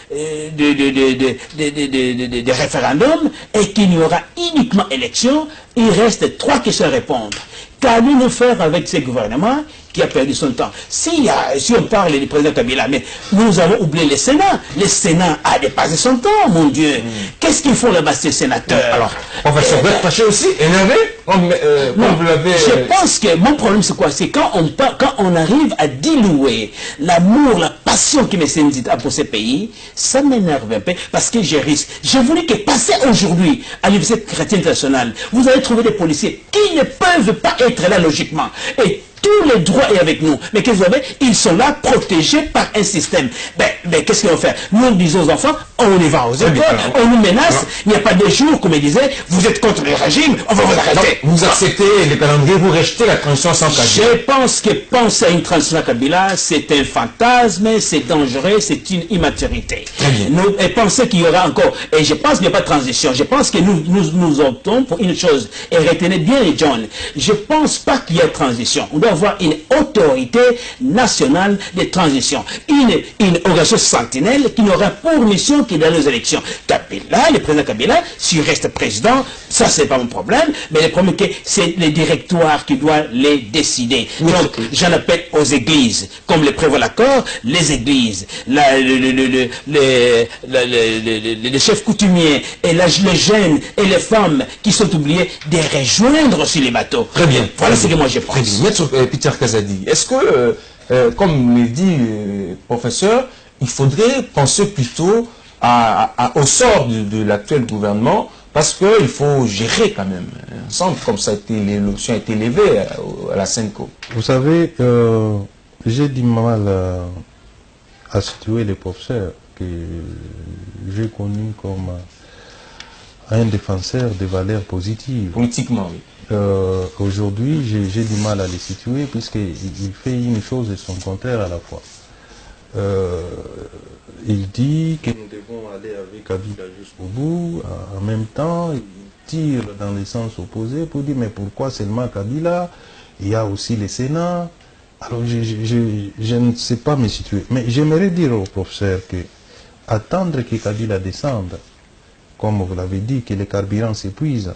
référendum et qu'il y aura uniquement élection. Il reste 3 questions à répondre. Qu'allons-nous faire avec ce gouvernement qui a perdu son temps? Si on parle du président Kabila, mais nous avons oublié le Sénat. Le Sénat a dépassé son temps, mon Dieu. Qu'est-ce qu'ils font là-bas, ces sénateurs? Alors, on va se faire fâcher aussi, énervé, comme vous l'avez... Je pense que mon problème, c'est quoi? C'est quand on arrive à diluer l'amour, la passion qui me s'invite pour ce pays, ça m'énerve un peu, parce que je risque. Je voulais que passer aujourd'hui à l'Université chrétienne internationale, vous allez trouver des policiers qui ne peuvent pas être là logiquement. Et tous les droits est avec nous. Mais qu'est-ce que vous avez? Ils sont là protégés par un système. Ben qu'est-ce qu'ils vont faire? Nous disons aux enfants, on y va aux écoles, on nous menace. Il n'y a pas de jour, comme il disait, vous êtes contre le régime, on va vous arrêter. Donc, vous acceptez le calendrier, vous rejetez la transition sans Kabila. Je pense que penser à une transition à Kabila, c'est un fantasme, c'est dangereux, c'est une immaturité. Et penser qu'il y aura encore, et je pense qu'il n'y a pas de transition, je pense que nous optons pour une chose, et retenez bien les John, je ne pense pas qu'il y ait transition. On doit avoir une autorité nationale de transition, une organisation sentinelle qui n'aura pour mission que d'aller aux élections. Kabila, le président Kabila, s'il reste président, ça c'est pas mon problème, mais le problème c'est que c'est le directoire qui doit les décider. Donc j'en appelle aux églises, comme le prévoit l'accord, les églises, les chefs coutumiers, et les jeunes et les femmes qui sont oubliés, de rejoindre aussi les bateaux. Très bien. Voilà ce que moi je pense. Très bien. Maître Peter Kazadi, est-ce que, comme le dit le professeur, il faudrait penser plutôt au sort de l'actuel gouvernement Parce qu'il faut gérer quand même un centre comme ça, l'option a été levée à la Senco. Vous savez, j'ai du mal à situer les professeurs que j'ai connus comme un défenseur des valeurs positives. Politiquement, oui. Aujourd'hui, j'ai du mal à les situer puisqu'il fait une chose et son contraire à la fois. Il dit que nous devons aller avec Kabila jusqu'au bout, en même temps, il tire dans le sens opposé pour dire mais pourquoi seulement Kabila? Il y a aussi le Sénat. Alors je ne sais pas me situer. Mais j'aimerais dire au professeur que attendre que Kabila descende, comme vous l'avez dit, que les carburants s'épuisent,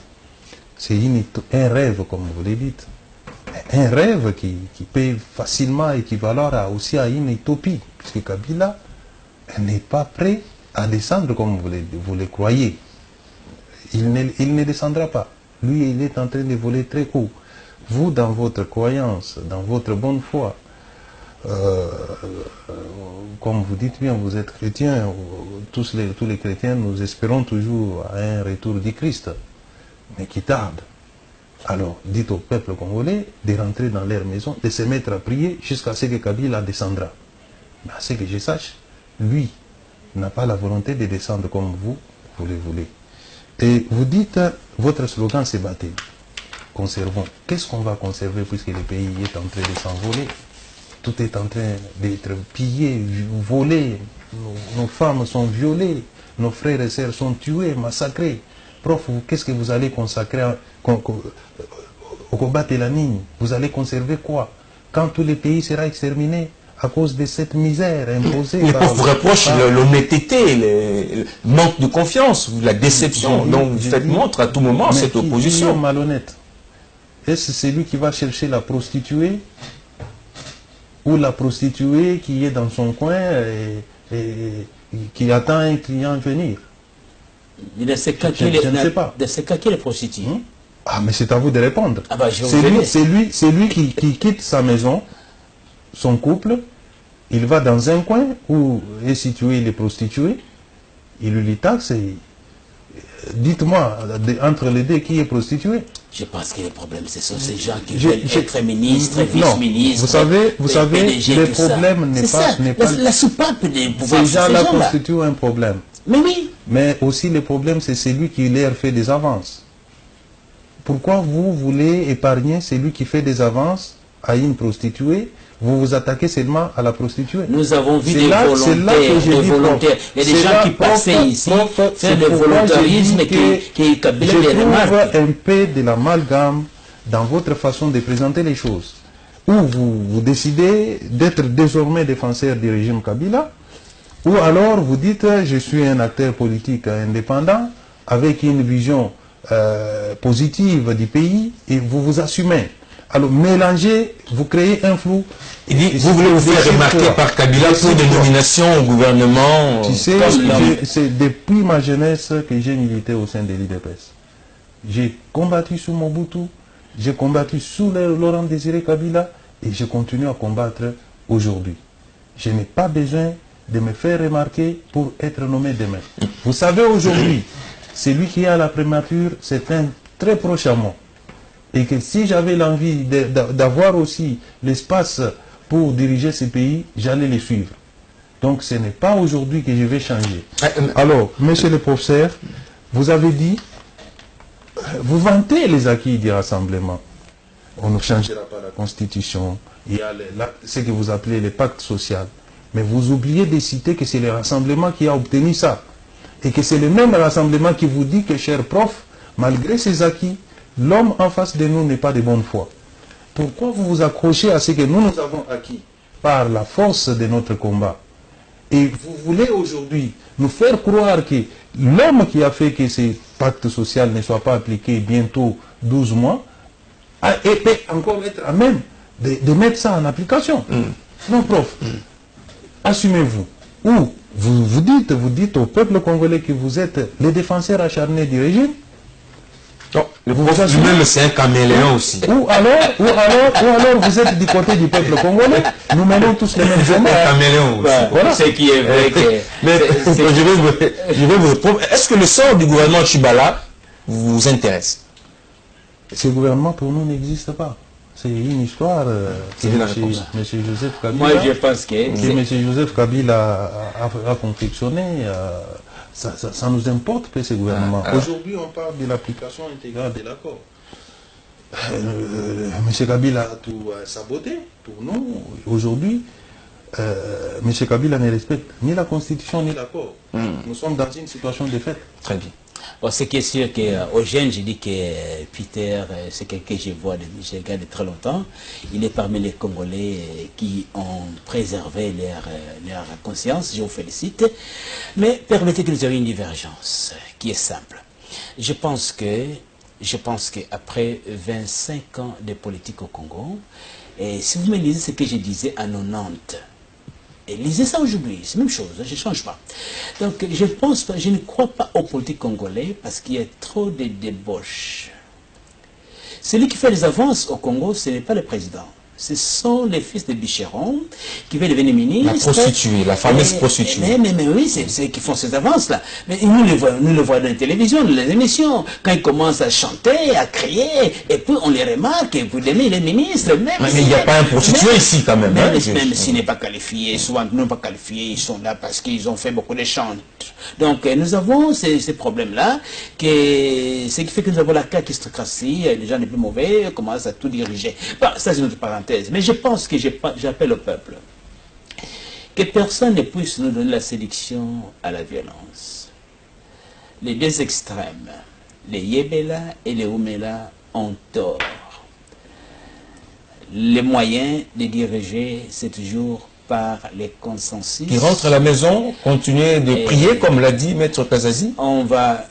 c'est un rêve, comme vous le dites. Un rêve qui peut facilement équivaloir aussi à une utopie, puisque Kabila n'est pas prêt à descendre comme vous le croyez. Il ne descendra pas. Lui, il est en train de voler très haut. Vous, dans votre croyance, dans votre bonne foi, comme vous dites bien, vous êtes chrétien, tous les chrétiens, nous espérons toujours à un retour du Christ, mais qui tarde. Alors, dites au peuple congolais de rentrer dans leur maison, de se mettre à prier jusqu'à ce que Kabila descendra. Mais à ce que je sache, lui n'a pas la volonté de descendre comme vous le voulez. Et vous dites, votre slogan c'est bâti. Conservons. Qu'est-ce qu'on va conserver puisque le pays est en train de s'envoler? Tout est en train d'être pillé, volé. Nos femmes sont violées. Nos frères et sœurs sont tués, massacrés. Prof, qu'est-ce que vous allez consacrer au combat de la ligne? Vous allez conserver quoi? Quand tout le pays sera exterminé à cause de cette misère imposée. Mais on vous reproche l'honnêteté, le manque de confiance, la déception dont vous faites montre à tout moment à cette opposition. Malhonnête. Est-ce celui qui va chercher la prostituée ou la prostituée qui est dans son coin et qui attend un client venir? Je ne sais pas. De ce cas qui est prostituée. Ah, mais c'est à vous de répondre. Ah bah, c'est lui qui quitte sa maison, son couple, il va dans un coin où est situé les prostituées, il lui taxe et dites-moi, entre les deux, qui est prostitué? Je pense que le problème, ce sont ces gens qui veulent être ministres, vice-ministres. Vous savez, le problème n'est pas... La soupape des pouvoirs. Ces gens-là constituent un problème. Mais oui. Mais aussi le problème, c'est celui qui leur fait des avances. Pourquoi vous voulez épargner celui qui fait des avances à une prostituée? Vous vous attaquez seulement à la prostituée. Nous avons vu des volontaires. Il y a des gens qui passaient ici, faire le volontarisme qui Kabila les remarque. Je trouve un peu de l'amalgame dans votre façon de présenter les choses. Ou vous décidez d'être désormais défenseur du régime Kabila, ou alors vous dites je suis un acteur politique indépendant avec une vision positive du pays et vous vous assumez. Alors mélangez, vous créez un flou. Il dit, vous voulez vous faire remarquer par Kabila pour des nominations au gouvernement. Tu sais, c'est depuis ma jeunesse que j'ai milité au sein de l'IDPS. J'ai combattu sous Mobutu, j'ai combattu sous Laurent Désiré Kabila et je continue à combattre aujourd'hui. Je n'ai pas besoin de me faire remarquer pour être nommé demain. Vous savez, aujourd'hui, celui qui est à la primature, c'est un très proche à moi. Et que si j'avais l'envie d'avoir aussi l'espace pour diriger ce pays, j'allais les suivre. Donc ce n'est pas aujourd'hui que je vais changer. Alors, monsieur le professeur, vous avez dit, vous vantez les acquis du rassemblement. On ne changera pas la constitution, il y a ce que vous appelez le pacte social. Mais vous oubliez de citer que c'est le rassemblement qui a obtenu ça. Et que c'est le même rassemblement qui vous dit que, cher prof, malgré ces acquis, l'homme en face de nous n'est pas de bonne foi. Pourquoi vous vous accrochez à ce que nous avons acquis par la force de notre combat? Et vous voulez aujourd'hui nous faire croire que l'homme qui a fait que ce pacte social ne soit pas appliqué bientôt 12 mois, peut encore être à même de mettre ça en application. Non, prof, assumez-vous. Ou vous dites au peuple congolais que vous êtes les défenseurs acharnés du régime. Non, le pouvoir lui-même c'est un caméléon aussi. Ou alors vous êtes du côté du peuple congolais, nous menons tous les mêmes hommes. Un caméléon aussi. Voilà. Ce qui est vrai que... Mais je vais vous répondre. Est-ce que le sort du gouvernement Tshibala vous intéresse? Ce gouvernement pour nous n'existe pas. C'est une histoire que C'est la M. réponse. Joseph Kabila, Moi, je pense que M. Joseph Kabila a confectionné. Ça nous importe que ce gouvernement. Aujourd'hui, on parle de l'application intégrale de l'accord. M. Kabila a tout saboté pour nous. Aujourd'hui, M. Kabila ne respecte ni la Constitution ni l'accord. Nous sommes dans une situation de fait. Très bien. bon, ce qui est sûr qu'au jeunes, je dis que Peter, c'est quelqu'un que je regarde de très longtemps. Il est parmi les Congolais qui ont préservé leur conscience. Je vous félicite. Mais permettez que nous ayons une divergence qui est simple. Je pense qu'après 25 ans de politique au Congo, et si vous me lisez ce que je disais en 90, et lisez ça aujourd'hui, c'est la même chose, je ne change pas. Donc je ne crois pas aux politiques congolais parce qu'il y a trop de débauches. Celui qui fait les avances au Congo, ce n'est pas le président. Ce sont les fils de Bicheron qui veulent devenir ministres. La prostituée, la fameuse prostituée. Mais oui, c'est ceux qui font ces avances-là. Mais nous le voyons dans la télévision, dans les émissions. Quand ils commencent à chanter, à crier, et puis on les remarque, et puis les ministres, même... Mais il n'y a pas un prostitué ici quand même. Même s'il n'est pas qualifié, souvent non pas qualifiés, ils sont là parce qu'ils ont fait beaucoup de chants. Donc nous avons ces problèmes-là, ce qui fait que nous avons la cacistocratie, les gens les plus mauvais commencent à tout diriger. Bon, ça c'est notre parenthèse. Mais je pense que j'appelle au peuple que personne ne puisse nous donner la sélection à la violence. Les deux extrêmes, les Yebela et les Oumela, ont tort. Les moyens de diriger, c'est toujours par les consensus. Qui rentre à la maison, continuer de prier, comme l'a dit Maître Kazazi.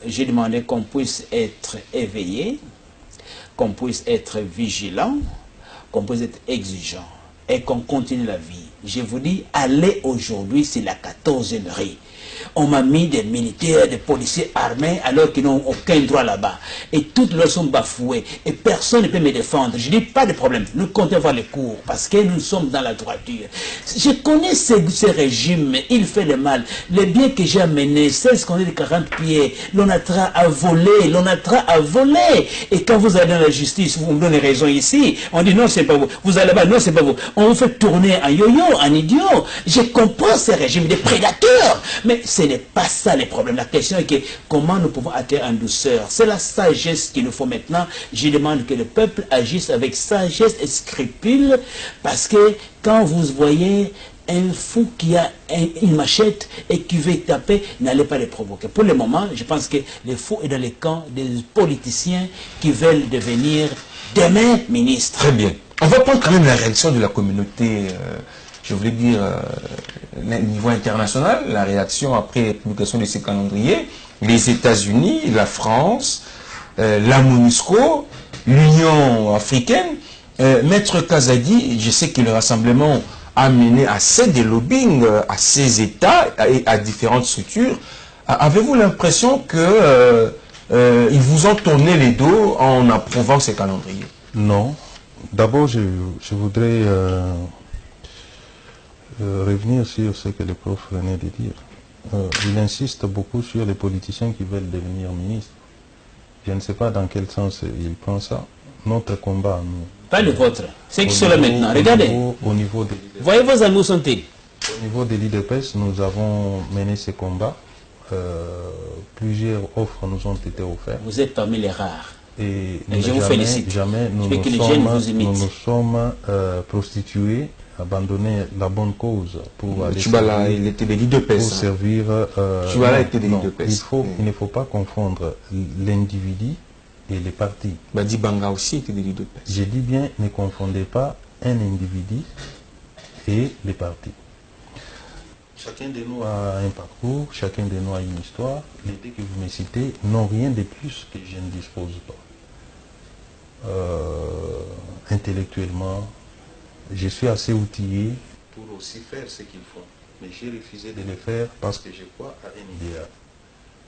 J'ai demandé qu'on puisse être éveillé, qu'on puisse être vigilant, qu'on puisse être exigeant et qu'on continue la vie. Je vous dis, allez aujourd'hui, c'est la 14e rue. On m'a mis des militaires, des policiers armés alors qu'ils n'ont aucun droit là-bas. Et toutes leurs sont bafouées. Et personne ne peut me défendre. Je dis pas de problème. Nous comptons voir les cours parce que nous sommes dans la droiture. Je connais ce régime. Il fait le mal. Les biens que j'ai amenés, 16 conduits de 40 pieds, l'on a à voler. L'on a à voler. Et quand vous allez dans la justice, vous me donnez raison ici. On dit non, c'est pas vous. Vous allez là-bas, non, c'est pas vous. On vous fait tourner en yo-yo, en idiot. Je comprends ce régime des prédateurs. Mais ce n'est pas ça le problème. La question est que comment nous pouvons atterrir en douceur. C'est la sagesse qu'il nous faut maintenant. Je demande que le peuple agisse avec sagesse et scrupule parce que quand vous voyez un fou qui a une machette et qui veut taper, n'allez pas les provoquer. Pour le moment, je pense que le fou est dans les camps des politiciens qui veulent devenir demain ministres. Très bien. On va prendre quand même la réaction de la communauté, je voulais dire, niveau international, la réaction après la publication de ces calendriers, les États-Unis, la France, la MONUSCO, l'Union africaine. Maître Kazadi, je sais que le rassemblement a mené assez de lobbying à ces États et à différentes structures. Avez-vous l'impression que ils vous ont tourné les dos en approuvant ces calendriers? Non. D'abord, je voudrais revenir sur ce que le prof venait de dire. Il insiste beaucoup sur les politiciens qui veulent devenir ministres. Je ne sais pas dans quel sens il prend ça. Notre combat, nous. Pas le vôtre. Ceux qui sont là maintenant. Regardez. Au niveau des voyez vos amis où sont-ils? Au niveau des l'IDPS, nous avons mené ce combat. Plusieurs offres nous ont été offertes. Vous êtes parmi les rares. Et je vous félicite. Jamais nous nous sommes prostitués, abandonné la bonne cause pour aller Chibala, il était de l'IDPS. Pour servir. Chibala était de l'IDPS. Il ne faut pas confondre l'individu et les partis. Badi Banga aussi était de l'IDPS. Je dis bien, ne confondez pas un individu et les partis. Chacun de nous a un parcours, chacun de nous a une histoire. Les deux que vous me citez n'ont rien de plus que je ne dispose pas. Intellectuellement, je suis assez outillé pour aussi faire ce qu'ils font. Mais j'ai refusé de le faire parce que je crois à un idéal.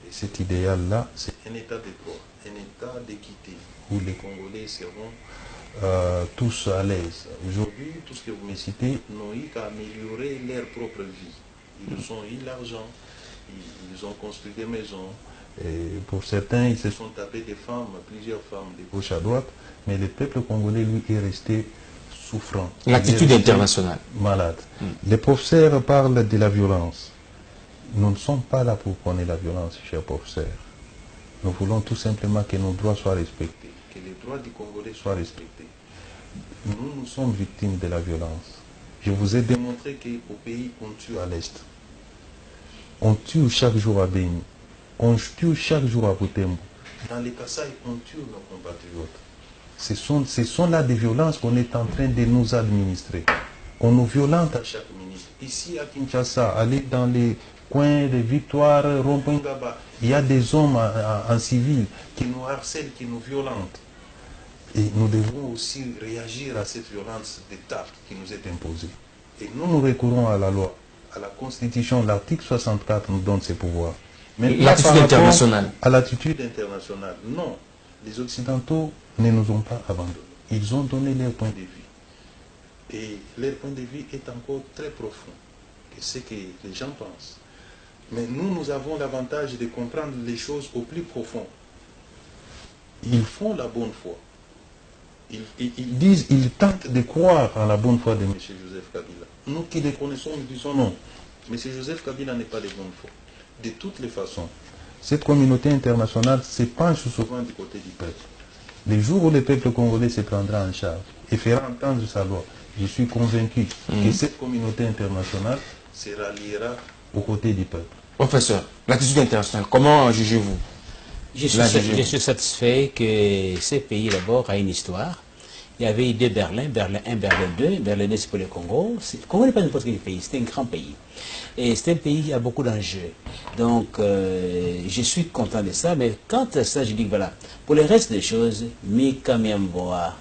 Et cet idéal-là, c'est un état de droit, un état d'équité, où les Congolais seront tous à l'aise. Aujourd'hui, tout ce que vous me citez n'ont eu qu'à améliorer leur propre vie. Ils ont eu l'argent, ils ont construit des maisons, Et pour certains, ils se sont tapés des femmes, plusieurs femmes de gauche à droite, mais le peuple congolais, lui, est resté souffrant. L'attitude internationale. Malade. Les professeurs parlent de la violence. Nous ne sommes pas là pour prôner la violence, chers professeurs. Nous voulons tout simplement que nos droits soient respectés, que les droits du Congolais soient respectés. Nous sommes victimes de la violence. Je vous ai démontré qu'au pays, on tue à l'Est. On tue chaque jour à Béni. On tue chaque jour à Butembo. Dans les Kasaï, on tue nos compatriotes. Ce sont là des violences qu'on est en train de nous administrer. On nous violente à chaque minute. Ici à Kinshasa, aller dans les coins de Victoire, Rompongaba, il y a des hommes en civil qui nous harcèlent, qui nous violentent. Et nous devons aussi réagir à cette violence d'État qui nous est imposée. Et nous recourons à la loi, à la Constitution. L'article 64 nous donne ces pouvoirs. L'attitude internationale. À l'attitude internationale, non. Les Occidentaux ne nous ont pas abandonnés. Ils ont donné leur point de vue. Et leur point de vue est encore très profond que ce que les gens pensent. Mais nous avons l'avantage de comprendre les choses au plus profond. Ils font la bonne foi. Ils tentent de croire en la bonne foi de M. Joseph Kabila. Nous qui les connaissons, nous disons non. M. Joseph Kabila n'est pas de bonne foi. De toutes les façons, cette communauté internationale se penche souvent du côté du peuple. Le jour où le peuple congolais se prendra en charge et fera entendre sa loi, je suis convaincu que cette communauté internationale se ralliera aux côtés du peuple. Professeur, l'attitude internationale, comment jugez-vous? Je suis satisfait que ce pays d'abord a une histoire. Il y avait eu deux Berlin, Berlin 1, Berlin 2. Berlin 2 c'est pour le Congo. Le Congo n'est pas n'importe quel pays, c'est un grand pays. Et c'est un pays qui a beaucoup d'enjeux. Donc je suis content de ça, mais quant à ça, je dis que voilà, pour le reste des choses, Mikamemboa.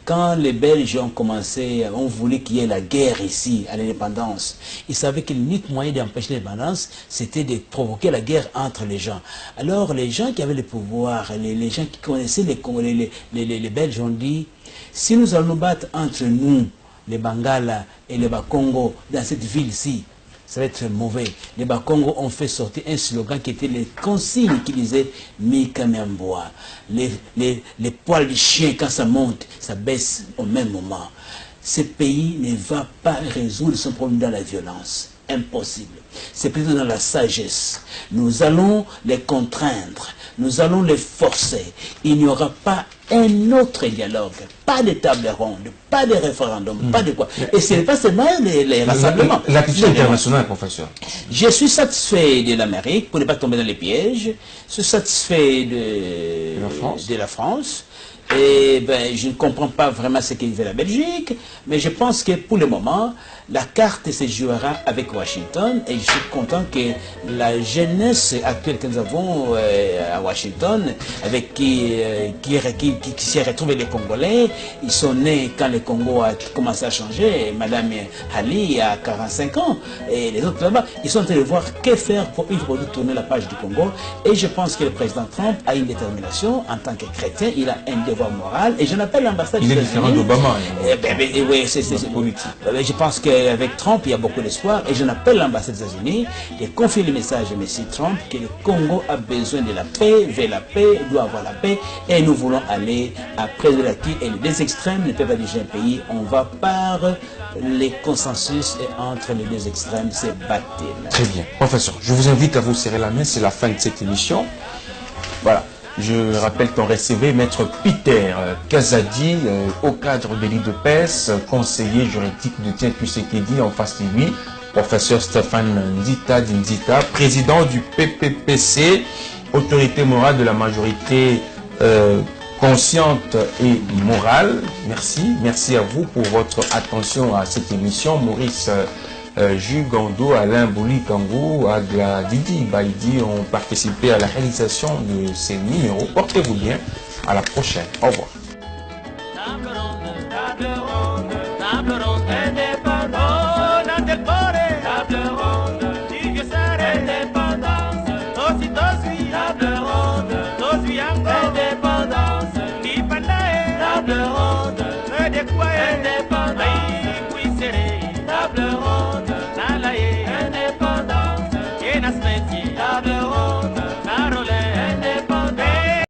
Quand les Belges ont commencé, on voulait qu'il y ait la guerre ici, à l'indépendance, ils savaient que l'unique moyen d'empêcher l'indépendance, c'était de provoquer la guerre entre les gens. Alors les gens qui avaient le pouvoir, les gens qui connaissaient les Belges ont dit, si nous allons nous battre entre nous, les Bangala et les Bakongo, dans cette ville-ci, ça va être mauvais. Les Bakongo ont fait sortir un slogan qui était les consignes qui disaient Mikamemboa. Les poils du chien, quand ça monte, ça baisse au même moment. Ce pays ne va pas résoudre son problème dans la violence. Impossible. C'est plutôt dans la sagesse. Nous allons les contraindre. Nous allons les forcer. Il n'y aura pas un autre dialogue, pas de table ronde, pas de référendum, pas de quoi. Et ce n'est pas seulement les rassemblements. L'attitude internationale, professeur. Je suis satisfait de l'Amérique pour ne pas tomber dans les pièges. Je suis satisfait de la France. Et ben, je ne comprends pas vraiment ce qu'il fait la Belgique, mais je pense que pour le moment, la carte se jouera avec Washington et je suis content que la jeunesse actuelle que nous avons à Washington, avec qui s'est retrouvé les Congolais, ils sont nés quand le Congo a commencé à changer, Madame Ali a 45 ans, et les autres là-bas, ils sont en train de voir que faire pour tourner la page du Congo, et je pense que le président Trump a une détermination en tant que chrétien, il a un devoir moral, et je n'appelle l'ambassade des États-Unis. Il est différent d'Obama. Oui, c'est politique. Je pense qu'avec Trump, il y a beaucoup d'espoir, et je n'appelle l'ambassade des États-Unis de confier le message à M. Trump que le Congo a besoin de la paix, veut la paix, doit avoir la paix, et nous voulons aller après de l'acquis, et les deux extrêmes ne peuvent pas diriger un pays, on va par les consensus, et entre les deux extrêmes, c'est bâtir. Très bien. Professeur, je vous invite à vous serrer la main, c'est la fin de cette émission. Voilà. Je rappelle qu'on recevait Maître Peter Kazadi, au cadre de l'île de Pes, conseiller juridique de Tien Tshisekedi en face de lui, professeur Stéphane Ndita, président du PPPC, autorité morale de la majorité consciente et morale. Merci à vous pour votre attention à cette émission. Maurice Jugando, Alain Bouli Kangou, Agla Didi Baïdi ont participé à la réalisation de ces numéros. Portez-vous bien, à la prochaine. Au revoir.